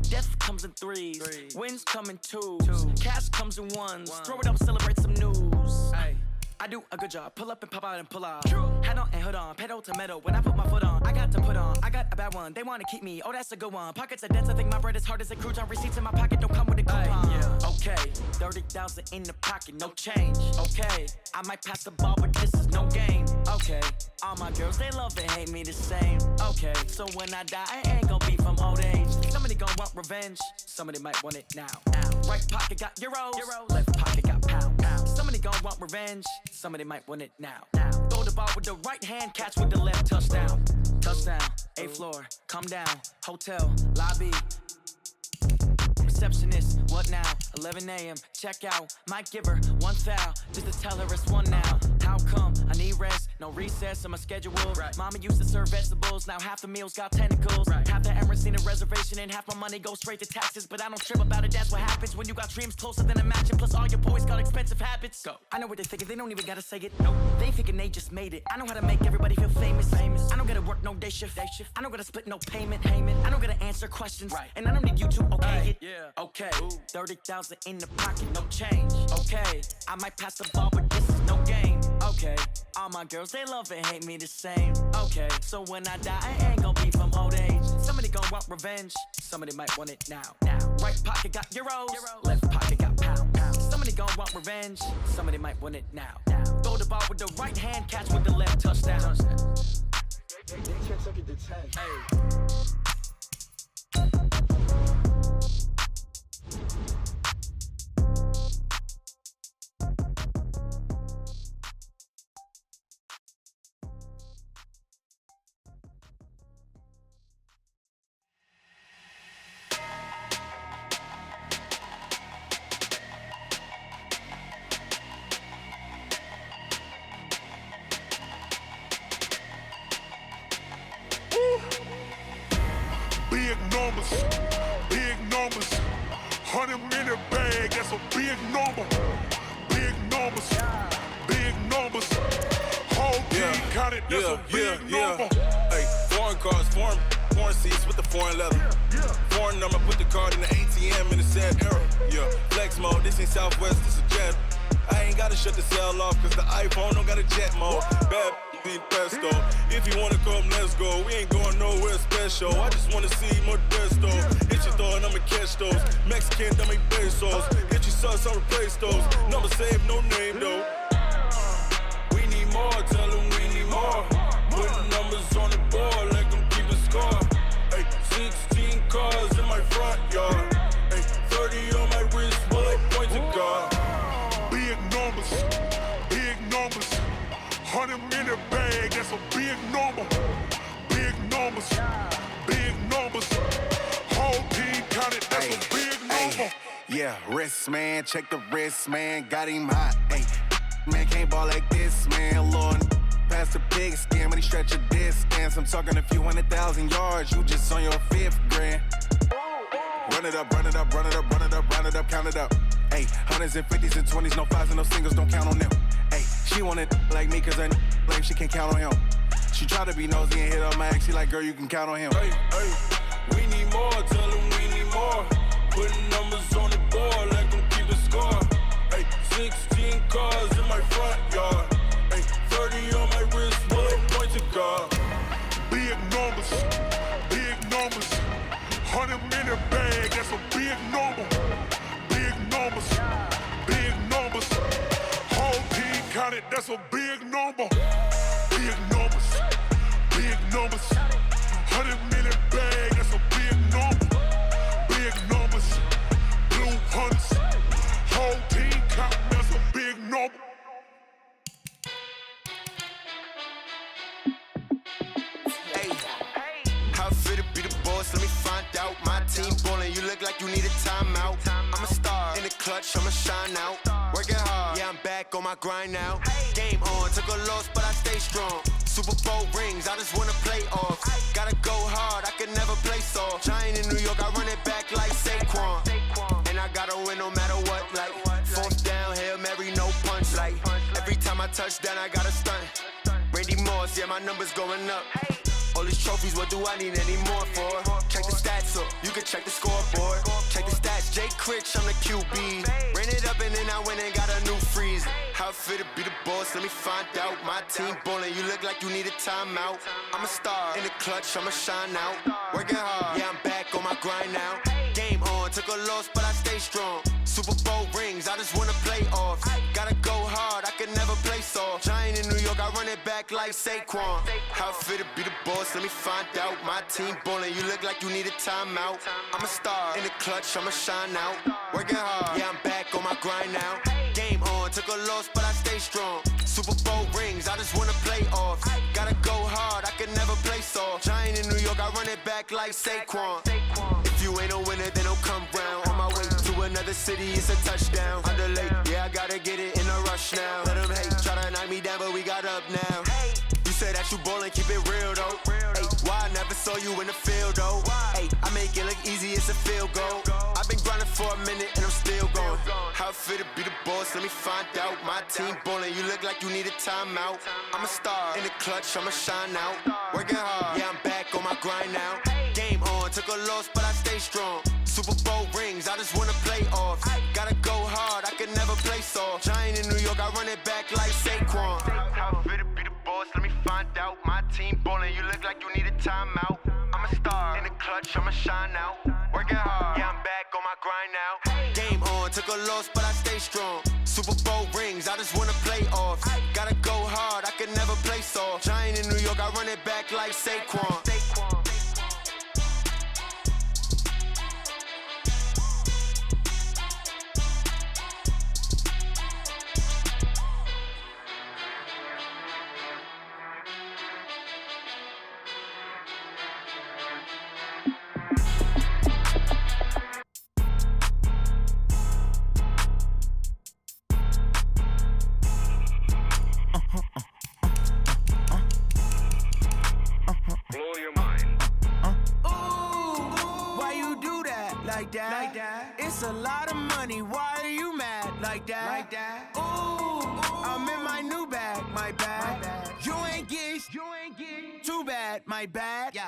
Death comes in threes, wins come in twos, cash comes in ones. Throw it up, celebrate some news. I do a good job, pull up and pop out and pull out. Head on and hood on, pedal to metal. When I put my foot on, I got to put on. I got a bad one, they wanna keep me, oh that's a good one. Pockets are dense, I think my bread is hard as a crouch on. Receipts in my pocket don't come with a coupon. Okay, 30,000 in the pocket, no change. Okay, I might pass the ball, but this is no game. Okay, all my girls, they love and hate me the same. Okay, so when I die, I ain't gon' be from old age. Somebody gon' want revenge, somebody might want it now. Right pocket got euros, left pocket got pound. Somebody gon' want revenge, somebody might want it now. Throw the ball with the right hand, catch with the left, touchdown. Touchdown, 8th floor, come down, hotel, lobby. Receptionist, what now? 11 a.m., check out. Might give her one foul, just to tell her it's one now. How come? I need rest, no recess on my schedule. Mama used to serve vegetables, now half the meals got tentacles. Half the errands need a reservation and half my money goes straight to taxes. But I don't trip about it, that's what happens when you got dreams closer than a match. And plus all your boys got expensive habits. Go. I know what they're thinking, they don't even gotta say it. Nope. They thinking they just made it. I know how to make everybody feel famous. I don't gotta work no day shift. I don't gotta split no payment. I don't gotta answer questions. And I don't need you to okay it. Okay, 30,000 in the pocket, no change. Okay, I might pass the ball, but this is no game. Okay. Okay, all my girls, they love and hate me the same. Okay, so when I die, I ain't gonna be from old age. Somebody gonna want revenge, somebody might want it now. Right pocket got euros, left pocket got pounds. Somebody gonna want revenge, somebody might want it now. Throw the ball with the right hand, catch with the left, touchdown. They took it to 10. Hey. Big numbers, big numbers. 100-minute bag, that's a big number. Big numbers, big numbers. Whole team counted, that's a big number. Hey, foreign cars, foreign seats with the foreign leather. Foreign number, put the card in the ATM in the sad era. Yeah, flex mode, this ain't Southwest, this is jet. I ain't gotta shut the cell off, cause the iPhone don't got a jet mode. Bad need pesto. If you wanna come, let's go. We ain't going nowhere special. I just wanna see more desto. Hit your throw and I'ma catch those. Mexican, dumb me pesos. Hit your sauce, I'll replace those. Number saved, no name though. We need more, tell them we need more. Putting numbers on the board, let them keep a score. Hey, 16 cars in my front yard. Hey, 30 on my wrist, bullet point to God. Big numbers, big numbers. 100-minute bag, that's a big number. Big numbers, big numbers. Whole team counted, that's a big number. Yeah, wrist man, check the wrist man, got him hot. Ay, man can't ball like this, man. Lord, past the big scam, when he stretch a distance. I'm talking a few 100,000 yards, you just on your 5th grand. Run it up, run it up, run it up, run it up, run it up, count it up. Ay, 100s and 50s and 20s, no 5s and no singles, don't count on them. Ay, she want it like me, cause I like she can't count on him. She try to be nosy and hit up my ex, she like, girl, you can count on him. Hey, we need more, tell them we need more. Putting numbers on the board, let them keep a score. Hey, 16 cars in my front yard. Hey, 30 on my wrist, bullet point to God. Big numbers, big numbers. 100-minute bag, that's a big number. Big numbers, big numbers. Whole team counted, that's a big number. Big numbers, big numbers. 100-minute bag, that's a big number. Big numbers, blue hunters. Whole team counting, that's a big number. How fit to be the boss, let me find out. My team ballin', you look like you need a timeout. I'm a star, in the clutch, I'ma shine out. Working hard, yeah, I'm back on my grind now. Game on, took a loss, but I stay strong. Super Bowl rings, I just wanna play off. Gotta go hard, I can never play soft. Giant in New York, I run it back like Saquon. And I gotta win no matter what, like 4th down, Hail Mary, no punch. Like every time I touch down, I gotta stunt. Randy Moss, yeah, my numbers going up. All these trophies, what do I need any more for? Check the stats up, you can check the scoreboard. Check the stats, Jake Critch, I'm the QB. Ran it up and then I went and got a new freeze. How fit to be the boss, let me find out. My team ballin', you look like you need a timeout. I'm a star, in the clutch, I'ma shine out. Working hard, yeah, I'm back on my grind now. Game on, took a loss, but I stay strong. Super Bowl rings, I just wanna play off. Gotta go hard, I can never play soft. Giant in New York, I run it back like Saquon. How fit to be the boss, let me find out. My team ballin', you look like you need a timeout. I'm a star, in the clutch, I'ma shine out. Working hard, yeah, I'm back on my grind now. Game on, took a loss, but I stay strong. Super Bowl rings, I just wanna play off. Gotta go hard, I can never play soft. Giant in New York, I run it back like Saquon. If you ain't a winner, then don't come round. On my way to another city, it's a touchdown. Underlay, yeah, I gotta get it in a rush now. Let them hate, try to knock me down, but we got up now. You say that you ballin', keep it real though. Hey, why I never saw you in the field though? Hey, I make it look easy, it's a field goal. I've been grinding for a minute and I'm still going. How fit to be the boss, let me find out. My team ballin', you look like you need a timeout. I'm a star, in the clutch, I'ma shine out. Working hard, yeah, I'm back on my grind now. Game on, took a loss, but I stay strong. Super Bowl rings, I just wanna play off. Gotta go hard, I can never play soft. Giant in New York, I run it back like Saquon. boss, let me find out. My team ballin', you look like you need a timeout. I'm a star in the clutch, I'ma shine out. Working hard, yeah, I'm back on my grind now. Game on, took a loss, but I stay strong. Super Bowl rings, I just wanna play off. Gotta go hard, I can never play soft. Giant in New York, I run it back like Saquon. It's a lot of money, why are you mad like that? Ooh, I'm in my new bag, my bad. You ain't get too bad, my bad.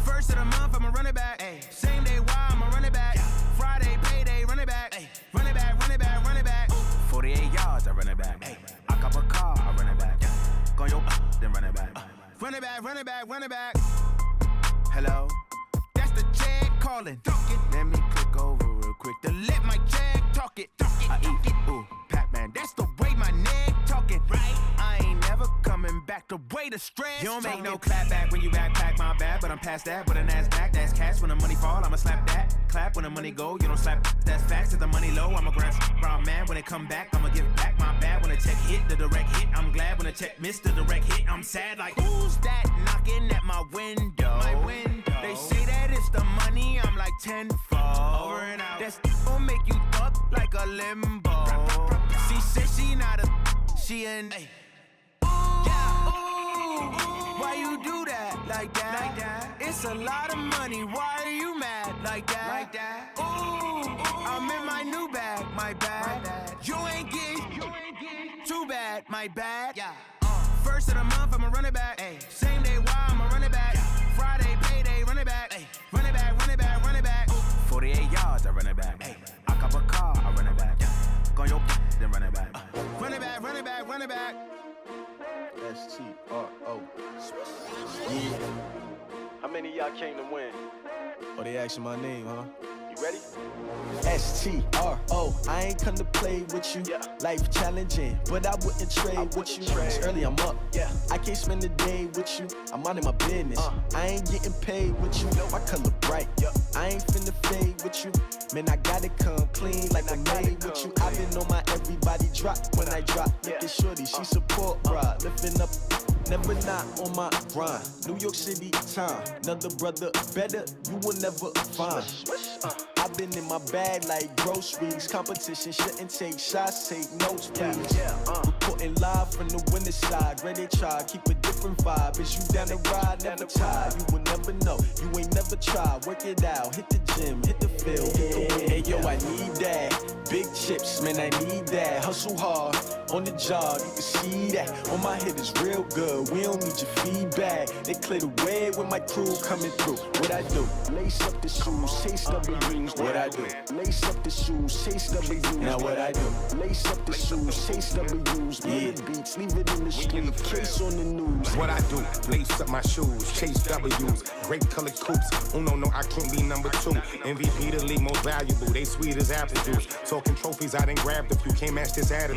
First of the month, I'ma run it back. Same day, why I'ma run it back. Friday, payday, run it back. Run it back, run it back, run it back. 48 yards, I run it back. I cop a car, I run it back. Go yo, then run it back. Run it back, run it back, run it back. Hello? That's the Jag calling. Let me click over real quick to let my Jag talk it. I eat it, ooh, Pac-Man. That's the way my neck talking. Right? I ain't never coming back the way the stress. You don't make no clap back when you backpack, my bad. But I'm past that with an ass back. That's cash when the money fall. I'ma slap that. Clap when the money go. You don't slap. That's facts. If the money low, I'ma grab brown man. When it come back, I'ma give back my bad. When the check hit, the direct hit. I'm glad when the check missed the direct hit. I'm sad like who's that knocking at my window? My window. They say that it's the money. I'm like tenfold. Over and out. That's gon' make you up like a limbo. She said she not a. She an. Why you do that like that? It's a lot of money. Why are you mad like that? Ooh, I'm in my new bag, my bad. You ain't get too bad, my bad. First of the month, I'ma run it back. Same day, why I'ma run it back. Friday, payday, run it back. Run it back, run it back, run it back. 48 yards, I run it back. I cop a car, I run it back. Go yo, then run it back. Run it back, run it back, run it back. S-T-R-O. Yeah. How many of y'all came to win? Oh, they asking my name, huh? You ready? S-T-R-O. I ain't come to play with you. Life challenging, but I wouldn't trade with you. It's early, I'm up. I can't spend the day with you. I'm out of my business. I ain't getting paid with you. My color bright. I ain't finna fade with you. Man, I gotta come clean like I'm made with you. I've been on my everybody drop when I drop. Look at shorty, she support, bruh. Lifting up. Never not on my grind. New York City time. Another brother better, you will never find. I've been in my bag like groceries. Competition shouldn't take shots, take notes, please. Reporting live from the winning side. Ready to try, keep a different vibe. Is you down the ride, never tired. You will never know, you ain't never tried. Work it out, hit the gym, hit the field, hit the wind. Hey yo, I need that. Big chips, man, I need that. Hustle hard, on the job, you can see that. On my head is real good, we don't need your feedback. They clear the way with my crew coming through. What I do? Lace up the shoes, chase W's. What I do? Lace up the shoes, chase W's. Now what I do? Lace up the shoes, chase W's. Good beats, leave it in the street, case on the news. What I do? Lace up my shoes, chase W's. Great colored coops. Oh no, I can't be number 2. MVP the league most valuable. They sweet as apple juice. Talking trophies, I didn't grab the few. Can't match this attitude.